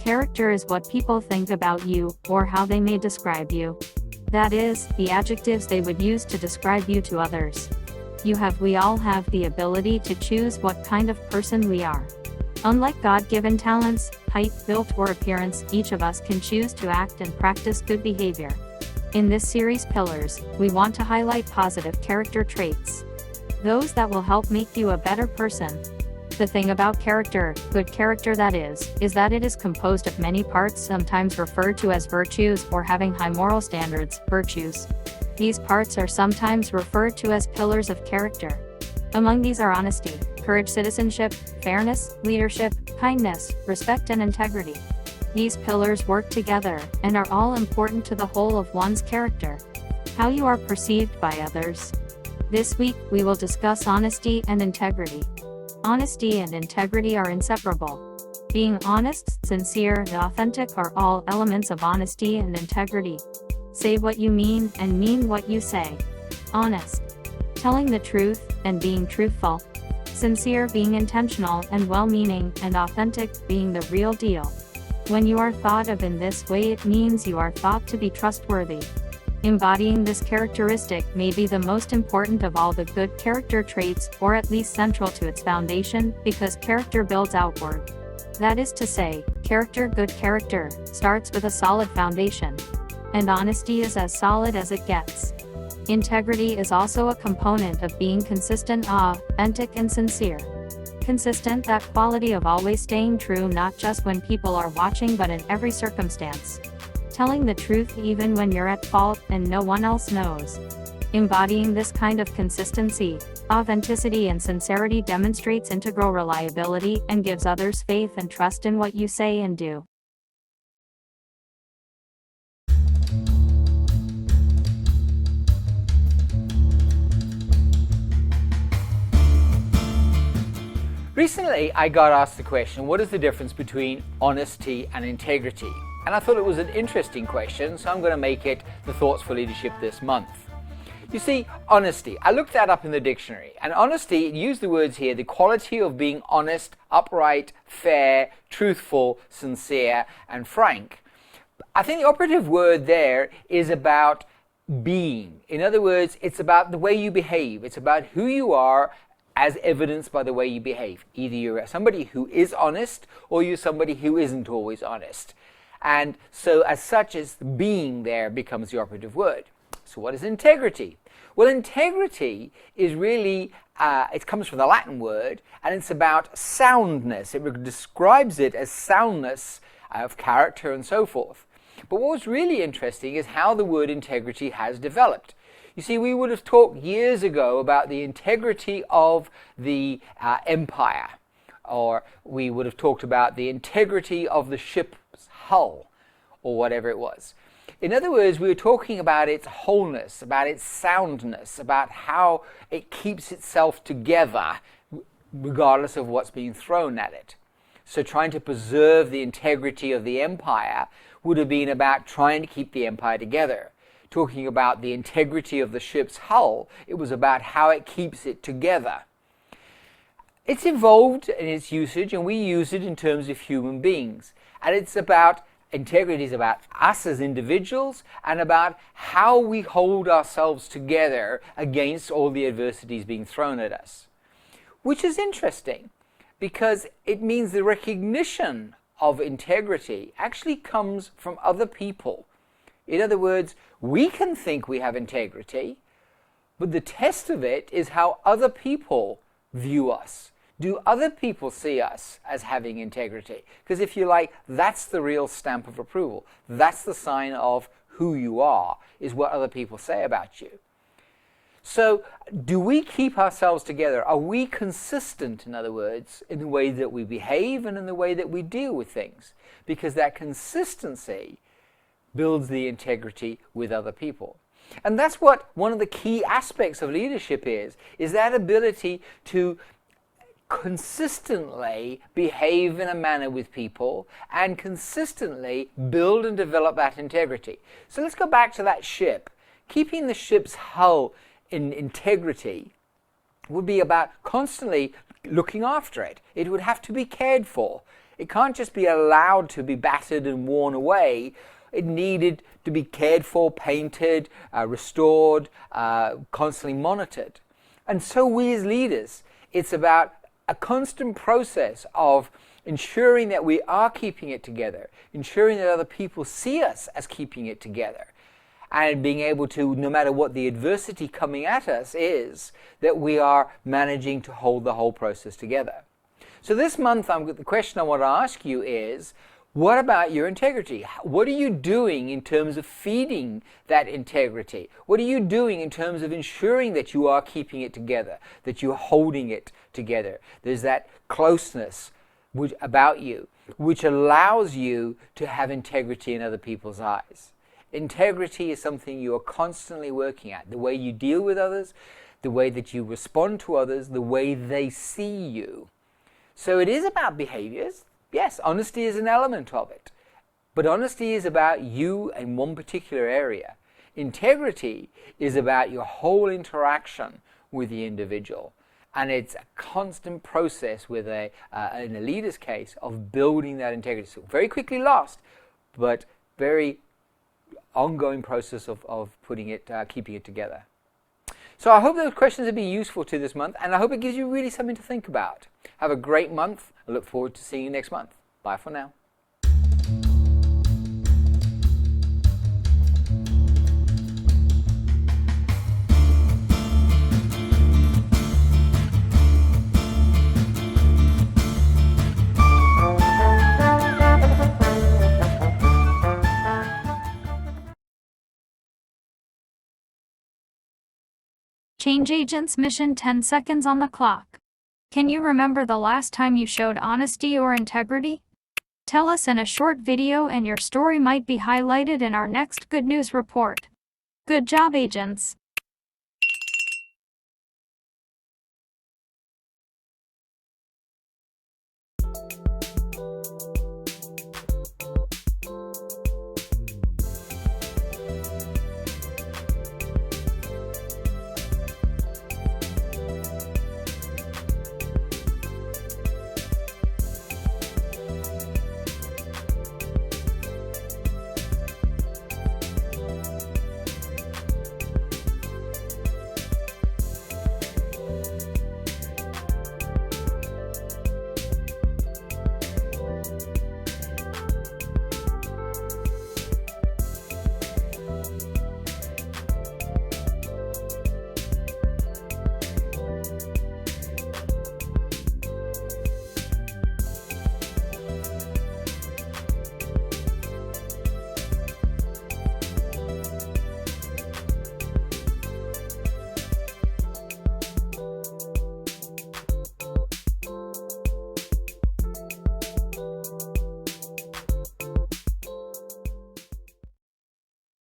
Character is what people think about you, or how they may describe you. That is, the adjectives they would use to describe you to others. We all have the ability to choose what kind of person we are. Unlike God-given talents, height, build, or appearance, each of us can choose to act and practice good behavior. In this series Pillars, we want to highlight positive character traits. Those that will help make you a better person. The thing about character, good character that is that it is composed of many parts, sometimes referred to as virtues, or having high moral standards, virtues. These parts are sometimes referred to as pillars of character. Among these are honesty, courage, citizenship, fairness, leadership, kindness, respect, and integrity. These pillars work together, and are all important to the whole of one's character. How you are perceived by others. This week, we will discuss honesty and integrity. Honesty and integrity are inseparable. Being honest, sincere, and authentic are all elements of honesty and integrity. Say what you mean, and mean what you say. Honest. Telling the truth, and being truthful. Sincere, being intentional and well-meaning, and authentic, being the real deal. When you are thought of in this way, it means you are thought to be trustworthy. Embodying this characteristic may be the most important of all the good character traits, or at least central to its foundation, because character builds outward. That is to say, good character, starts with a solid foundation. And honesty is as solid as it gets. Integrity is also a component of being consistent, authentic, and sincere. Consistent, that quality of always staying true not just when people are watching but in every circumstance. Telling the truth even when you're at fault and no one else knows. Embodying this kind of consistency, authenticity, and sincerity demonstrates integral reliability and gives others faith and trust in what you say and do. Recently, I got asked the question, what is the difference between honesty and integrity? And I thought it was an interesting question, so I'm going to make it the Thoughts for Leadership this month. You see, honesty, I looked that up in the dictionary, and honesty, it used the words here, the quality of being honest, upright, fair, truthful, sincere, and frank. I think the operative word there is about being. In other words, it's about the way you behave. It's about who you are as evidenced by the way you behave. Either you're somebody who is honest, or you're somebody who isn't always honest. And so as such as being there becomes the operative word. So what is integrity? Well, integrity is really, it comes from the Latin word, and it's about soundness. It describes it as soundness of character and so forth. But what was really interesting is how the word integrity has developed. You see, we would have talked years ago about the integrity of the empire, or we would have talked about the integrity of the ship's hull, or whatever it was. In other words, we were talking about its wholeness, about its soundness, about how it keeps itself together regardless of what's being thrown at it. So trying to preserve the integrity of the empire would have been about trying to keep the empire together. Talking about the integrity of the ship's hull, it was about how it keeps it together. It's evolved in its usage, and we use it in terms of human beings. And it's about, integrity is about us as individuals, and about how we hold ourselves together against all the adversities being thrown at us. Which is interesting, because it means the recognition of integrity actually comes from other people. In other words, we can think we have integrity, but the test of it is how other people view us. Do other people see us as having integrity? Because if you like, that's the real stamp of approval. That's the sign of who you are, is what other people say about you. So, do we keep ourselves together? Are we consistent, in other words, in the way that we behave and in the way that we deal with things? Because that consistency builds the integrity with other people. And that's what one of the key aspects of leadership is that ability to consistently behave in a manner with people and consistently build and develop that integrity. So let's go back to that ship. Keeping the ship's hull in integrity would be about constantly looking after it. It would have to be cared for. It can't just be allowed to be battered and worn away. It needed to be cared for, painted, restored, constantly monitored. And so we as leaders, it's about a constant process of ensuring that we are keeping it together, ensuring that other people see us as keeping it together, and being able to, no matter what the adversity coming at us is, that we are managing to hold the whole process together. So this month, the question I want to ask you is, what about your integrity? What are you doing in terms of feeding that integrity? What are you doing in terms of ensuring that you are keeping it together, that you're holding it together? There's that closeness about you, which allows you to have integrity in other people's eyes. Integrity is something you are constantly working at. The way you deal with others, the way that you respond to others, the way they see you. So it is about behaviors. Yes, honesty is an element of it. But honesty is about you in one particular area. Integrity is about your whole interaction with the individual. And it's a constant process with in a leader's case, of building that integrity. So very quickly lost, but very ongoing process of putting it, keeping it together. So I hope those questions have been useful to this month, and I hope it gives you really something to think about. Have a great month. I look forward to seeing you next month. Bye for now. Change agents mission 10 seconds on the clock. Can you remember the last time you showed honesty or integrity? Tell us in a short video and your story might be highlighted in our next Good News Report. Good job, agents!